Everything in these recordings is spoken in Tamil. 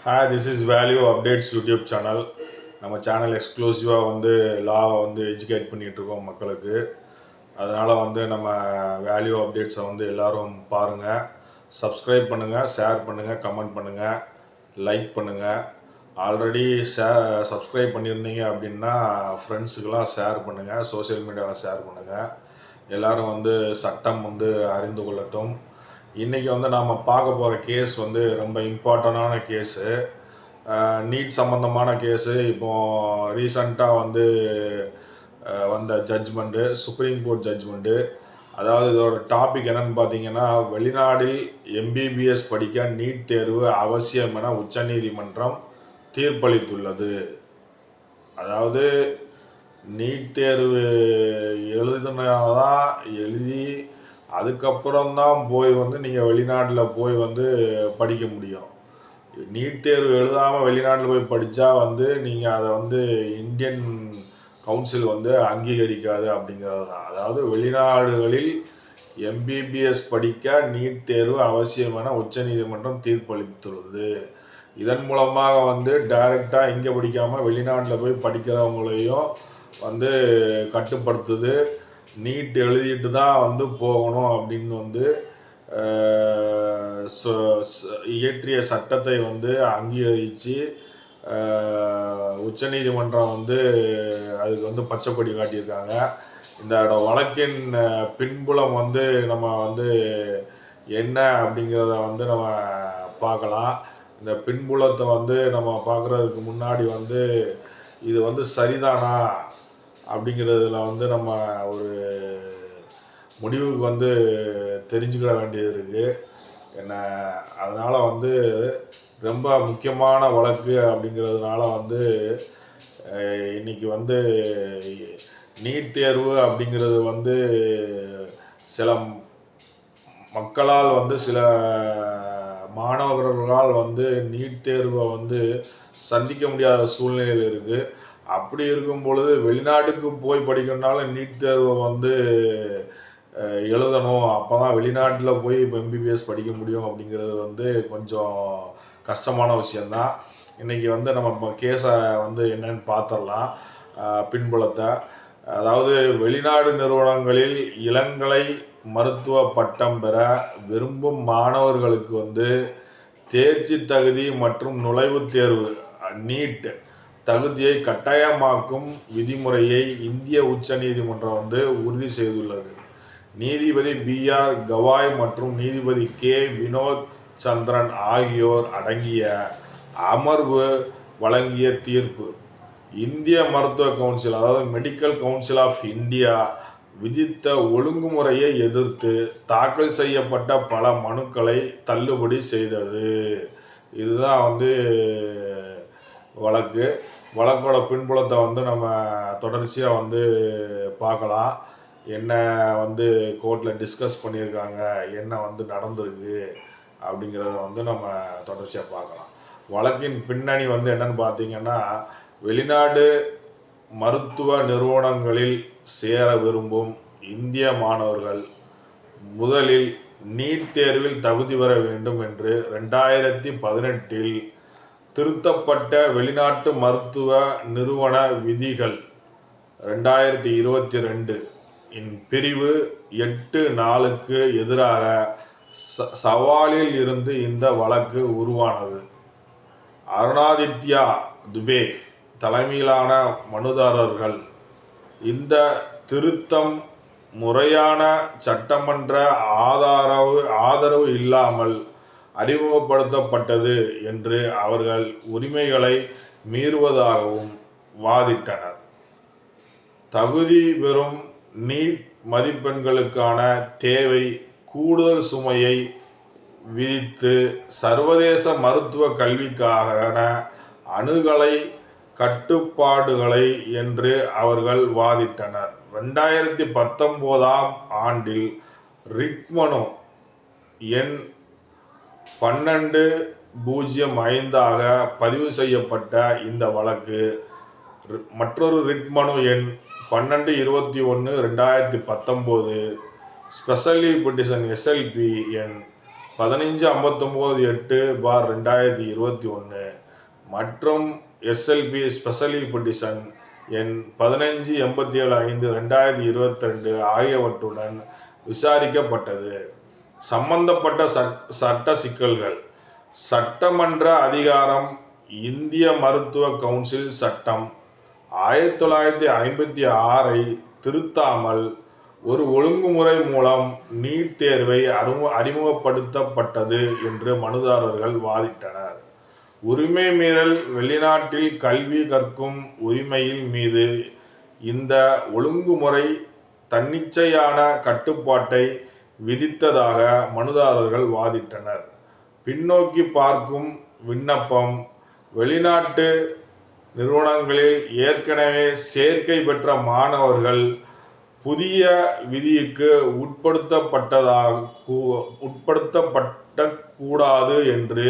Hi, this is Value Updates YouTube channel. நம்ம சேனல் எக்ஸ்க்ளூசிவாக லாவை எஜுகேட் பண்ணிகிட்ருக்கோம் மக்களுக்கு. அதனால் நம்ம வேல்யூ அப்டேட்ஸை எல்லோரும் பாருங்கள், சப்ஸ்கிரைப் பண்ணுங்கள், ஷேர் பண்ணுங்கள், கமெண்ட் பண்ணுங்கள், லைக் பண்ணுங்கள். ஆல்ரெடி சப்ஸ்கிரைப் பண்ணியிருந்தீங்க அப்படின்னா ஃப்ரெண்ட்ஸுக்கெல்லாம் ஷேர் பண்ணுங்கள், சோஷியல் மீடியாவில் ஷேர் பண்ணுங்கள். எல்லோரும் சட்டம் அறிந்து கொள்ளட்டும். இன்றைக்கி நாம் பார்க்க போகிற கேஸ் ரொம்ப இம்பார்ட்டண்டான கேஸு. நீட் சம்மந்தமான கேஸு. இப்போது ரீசண்டாக வந்த ஜட்ஜ்மெண்ட்டு, சுப்ரீம் கோர்ட் ஜட்ஜ்மெண்ட்டு. அதாவது இதோட டாபிக் என்னென்னு பார்த்தீங்கன்னா, வெளிநாடில் எம்பிபிஎஸ் படிக்க நீட் தேர்வு அவசியம் என உச்சநீதிமன்றம் தீர்ப்பளித்துள்ளது. அதாவது நீட் தேர்வு எழுதினாதான் எழுதி அதுக்கப்புறம்தான் போய் நீங்கள் வெளிநாட்டில் போய் படிக்க முடியும். நீட் தேர்வு எழுதாமல் வெளிநாட்டில் போய் படித்தா நீங்கள் அதை இந்தியன் கவுன்சில் அங்கீகரிக்காது அப்படிங்கிறது தான். அதாவது வெளிநாடுகளில் எம்பிபிஎஸ் படிக்க நீட் தேர்வு அவசியம் என உச்சநீதிமன்றம் தீர்ப்பளித்துள்ளது. இதன் மூலமாக டைரெக்டாக இங்கே படிக்காமல் வெளிநாட்டில் போய் படிக்கிறவங்களையும் கட்டுப்படுத்துது. நீட் எழுதிட்டு தான் போகணும் அப்படின்னு இயற்றிய சட்டத்தை அங்கீகரித்து உச்சநீதிமன்றம் அதுக்கு பச்சைப்படி காட்டியிருக்காங்க. இந்த வழக்கின் பின்புலம் நம்ம என்ன அப்படிங்கிறத நம்ம பார்க்கலாம். இந்த பின்புலத்தை நம்ம பார்க்குறதுக்கு முன்னாடி இது சரிதானா அப்படிங்கிறதுல நம்ம ஒரு முடிவுக்கு தெரிஞ்சுக்கிட வேண்டியது இருக்குது. என்ன அதனால் ரொம்ப முக்கியமான வழக்கு அப்படிங்கிறதுனால இன்றைக்கி நீட் தேர்வு அப்படிங்கிறது சில மக்களால் சில மாணவர்களால் நீட் தேர்வை சந்திக்க முடியாத சூழ்நிலையில் இருக்குது. அப்படி இருக்கும் பொழுது வெளிநாட்டுக்கு போய் படிக்கணுனாலும் நீட் தேர்வை எழுதணும். அப்போ தான் வெளிநாட்டில் போய் இப்போ எம்பிபிஎஸ் படிக்க முடியும் அப்படிங்கிறது கொஞ்சம் கஷ்டமான விஷயந்தான். இன்றைக்கி நம்ம கேஸை என்னன்னு பார்த்துடலாம். பின்புலத்தை. அதாவது வெளிநாடு நிறுவனங்களில் இளங்கலை மருத்துவ பட்டம் பெற விரும்பும் மாணவர்களுக்கு தேர்ச்சி தகுதி மற்றும் நுழைவுத் தேர்வு நீட் தகுதியை கட்டாயமாக்கும் விதிமுறையை இந்திய உச்சநீதிமன்றம் உறுதி செய்துள்ளது. நீதிபதி BR கவாய் மற்றும் நீதிபதி K வினோத் சந்திரன் ஆகியோர் அடங்கிய அமர்வு வழங்கிய தீர்ப்பு இந்திய மருத்துவ கவுன்சில், அதாவது மெடிக்கல் கவுன்சில் ஆஃப் இந்தியா விதித்த ஒழுங்குமுறையை எதிர்த்து தாக்கல் செய்யப்பட்ட பல மனுக்களை தள்ளுபடி செய்தது. இதுதான் வழக்கோட பின்புலத்தை நம்ம தொடர்ச்சியாக பார்க்கலாம். என்ன கோர்ட்டில் டிஸ்கஸ் பண்ணியிருக்காங்க, என்ன நடந்திருக்கு அப்படிங்கிறத நம்ம தொடர்ச்சியாக பார்க்கலாம். வழக்கின் பின்னணி என்னன்னு பார்த்தீங்கன்னா, வெளிநாடு மருத்துவ நிறுவனங்களில் சேர விரும்பும் இந்திய மாணவர்கள் முதலில் நீட் தேர்வில் தகுதி பெற வேண்டும் என்று 2018 திருத்தப்பட்ட வெளிநாட்டு மருத்துவ நிறுவன விதிகள் 2022 இன் பிரிவு 8(4)க்கு எதிராக சவாலில் இருந்து இந்த வழக்கு உருவானது. அருணாதித்யா துபே தலைமையிலான மனுதாரர்கள் இந்த திருத்தம் முறையான சட்டமன்ற ஆதரவு இல்லாமல் அறிமுகப்படுத்தப்பட்டது என்று அவர்கள் உரிமைகளை மீறுவதாகவும் வாதிட்டனர். தகுதி பெறும் நீட் மதிப்பெண்களுக்கான தேவை கூடுதல் சுமையை விதித்து சர்வதேச மருத்துவ கல்விக்கான அணுகலை கட்டுப்பாடுகளை என்று அவர்கள் வாதிட்டனர். 2019 ஆண்டில் ரிட் மனு எண் 1205 பதிவு செய்யப்பட்ட இந்த வழக்கு மற்றொரு ரிட் மனு எண் 1221/2019 ஸ்பெஷல் லீவ் பெட்டிஷன் SLP எண் 1559/2021 மற்றும் எஸ்எல்பி ஸ்பெஷலி பெட்டிஷன் எண் 1587/5/2022 ஆகியவற்றுடன் விசாரிக்கப்பட்டது. சம்பந்தப்பட்ட சட்ட சிக்கல்கள். சட்டமன்ற அதிகாரம். இந்திய மருத்துவ கவுன்சில் சட்டம் 1956ஐ திருத்தாமல் ஒரு ஒழுங்குமுறை மூலம் நீட் தேர்வை அறிமுகப்படுத்தப்பட்டது என்று மனுதாரர்கள் வாதிட்டனர். உரிமை மீறல். வெளிநாட்டில் கல்வி கற்கும் உரிமையில் மீது இந்த ஒழுங்குமுறை தன்னிச்சையான கட்டுப்பாட்டை விதித்ததாக மனுதாரர்கள் வாதிட்டனர். பின்னோக்கி பார்க்கும் விண்ணப்பம். வெளிநாட்டு நிறுவனங்களில் ஏற்கனவே சேர்க்கை பெற்ற மாணவர்கள் புதிய விதிக்கு உட்படுத்தப்படக்கூடாது என்று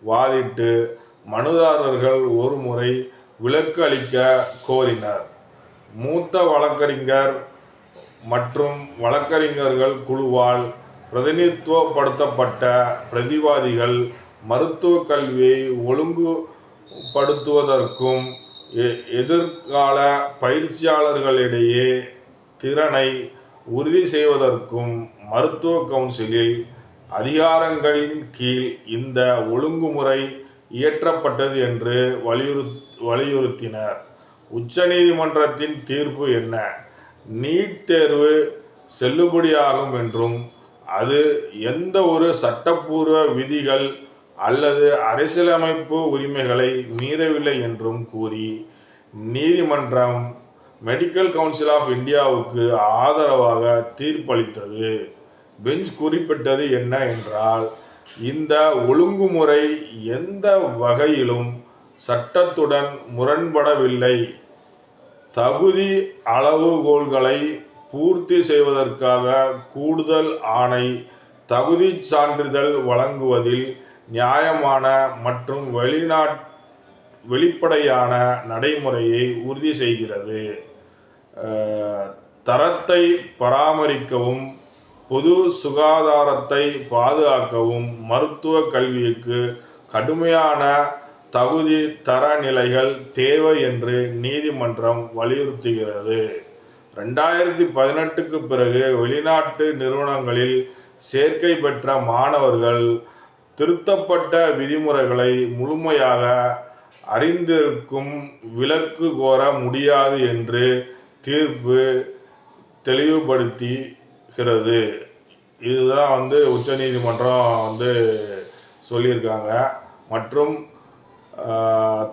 வாதிட்டு மனுதாரர்கள் ஒருமுறை விலக்கு அளிக்க கோரினர். மூத்த வழக்கறிஞர் மற்றும் வழக்கறிஞர்கள் குழுவால் பிரதிநிதித்துவப்படுத்தப்பட்ட பிரதிவாதிகள் மருத்துவக் கல்வியை ஒழுங்குபடுத்துவதற்கும் எதிர்கால பயிற்சியாளர்களிடையே திறனை உறுதி செய்வதற்கும் மருத்துவ கவுன்சிலில் அதிகாரங்களின் கீழ் இந்த ஒழுங்குமுறை இயற்றப்பட்டது என்று வலியுறுத்தினர். உச்சநீதிமன்றத்தின் தீர்ப்பு என்ன? நீட் தேர்வு செல்லுபடியாகும் என்றும் அது எந்த ஒரு சட்டப்பூர்வ விதிகள் அல்லது அரசியலமைப்பு உரிமைகளை மீறவில்லை என்றும் கூறி நீதிமன்றம் மெடிக்கல் கவுன்சில் ஆஃப் இந்தியாவுக்கு ஆதரவாக தீர்ப்பளித்தது. பெஞ்ச் குறிப்பிட்டது என்ன என்றால், இந்த ஒழுங்குமுறை எந்த வகையிலும் சட்டத்துடன் முரண்படவில்லை. தகுதி அளவுகோல்களை பூர்த்தி செய்வதற்காக கூடுதல் ஆணை தகுதி சான்றிதழ் வழங்குவதில் நியாயமான மற்றும் வெளிப்படையான நடைமுறையை உறுதி செய்கிறது. தரத்தை பராமரிக்கவும் பொது சுகாதாரத்தை பாதுகாக்கவும் மருத்துவ கல்விக்கு கடுமையான தகுதி தரநிலைகள் தேவை என்று நீதிமன்றம் வலியுறுத்துகிறது. 2018க்கு பிறகு வெளிநாட்டு நிறுவனங்களில் சேர்க்கை பெற்ற மாணவர்கள் திருத்தப்பட்ட விதிமுறைகளை முழுமையாக அறிந்திருக்கும் விலக்கு கோர முடியாது என்று தீர்ப்பு தெளிவுபடுத்துகிறது. இதுதான் உச்சநீதிமன்றம் சொல்லியிருக்காங்க. மற்றும்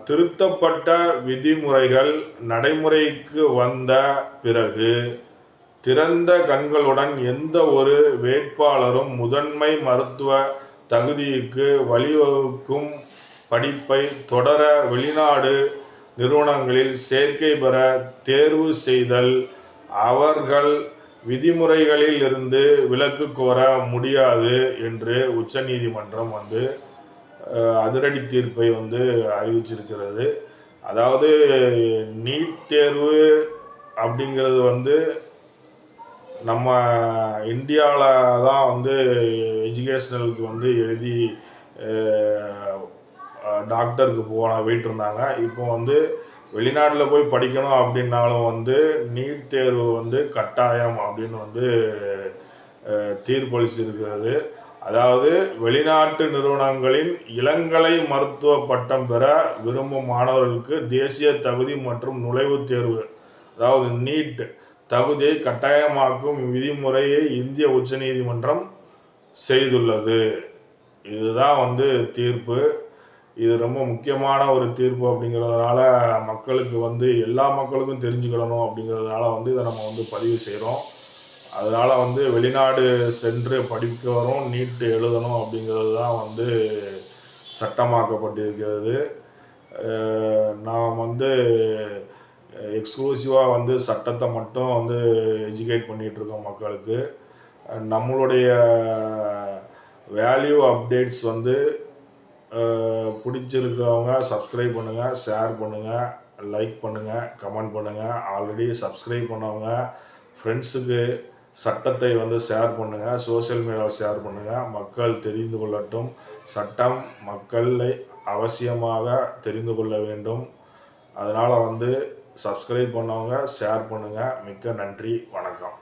திருத்தப்பட்ட விதிமுறைகள் நடைமுறைக்கு வந்த பிறகு திறந்த கண்களுடன் எந்த ஒரு வேட்பாளரும் முதன்மை மருத்துவ தகுதிக்கு வழிவகுக்கும் படிப்பை தொடர வெளிநாடு நிறுவனங்களில் சேர்க்கை பெற தேர்வு செய்தல் அவர்கள் விதிமுறைகளில் இருந்து விலக்கு கோர முடியாது என்று உச்சநீதிமன்றம் அதிரடி தீர்ப்பை அறிவிச்சிருக்கிறது. அதாவது நீட் தேர்வு அப்படிங்கிறது நம்ம இந்தியாவில் தான் எஜுகேஷ்னலுக்கு எழுதி டாக்டருக்கு போயிட்டு இருந்தாங்க. இப்போ வெளிநாட்டில் போய் படிக்கணும் அப்படின்னாலும் நீட் தேர்வு கட்டாயம் அப்படின்னு தீர்ப்பளிச்சிருக்கிறது. அதாவது வெளிநாட்டு நிறுவனங்களின் இளங்கலை மருத்துவ பட்டம் பெற விரும்பும் மாணவர்களுக்கு தேசிய தகுதி மற்றும் நுழைவுத் தேர்வு அதாவது நீட் தகுதியை கட்டாயமாக்கும் விதிமுறையை இந்திய உச்சநீதிமன்றம் செய்துள்ளது. இதுதான் தீர்ப்பு. இது ரொம்ப முக்கியமான ஒரு தீர்ப்பு அப்படிங்கிறதுனால மக்களுக்கு எல்லா மக்களுக்கும் தெரிஞ்சுக்கிடணும் அப்படிங்கிறதுனால இதை நம்ம பதிவு செய்கிறோம். அதனால் வெளிநாடு சென்று படிக்க வரும் நீட் எழுதணும் அப்படிங்கிறது தான் சட்டமாக்கப்பட்டிருக்கிறது. நாம் எக்ஸ்க்ளூசிவாக சட்டத்தை மட்டும் எஜுகேட் பண்ணிகிட்ருக்கோம் மக்களுக்கு. நம்மளுடைய வேல்யூ அப்டேட்ஸ் பிடிச்சிருக்கிறவங்க சப்ஸ்கிரைப் பண்ணுங்கள், ஷேர் பண்ணுங்கள், லைக் பண்ணுங்கள், கமெண்ட் பண்ணுங்கள். ஆல்ரெடி சப்ஸ்கிரைப் பண்ணவங்க ஃப்ரெண்ட்ஸுக்கு சட்டத்தை வந்து ஷேர் பண்ணுங்கள், சோஷியல் மீடியாவில் ஷேர் பண்ணுங்கள், மக்கள் தெரிந்து கொள்ளட்டும். சட்டம் மக்களை அவசியமாக தெரிந்து கொள்ள வேண்டும். அதனால் வந்து சப்ஸ்கிரைப் பண்ணவங்க ஷேர் பண்ணுங்கள். மிக்க நன்றி, வணக்கம்.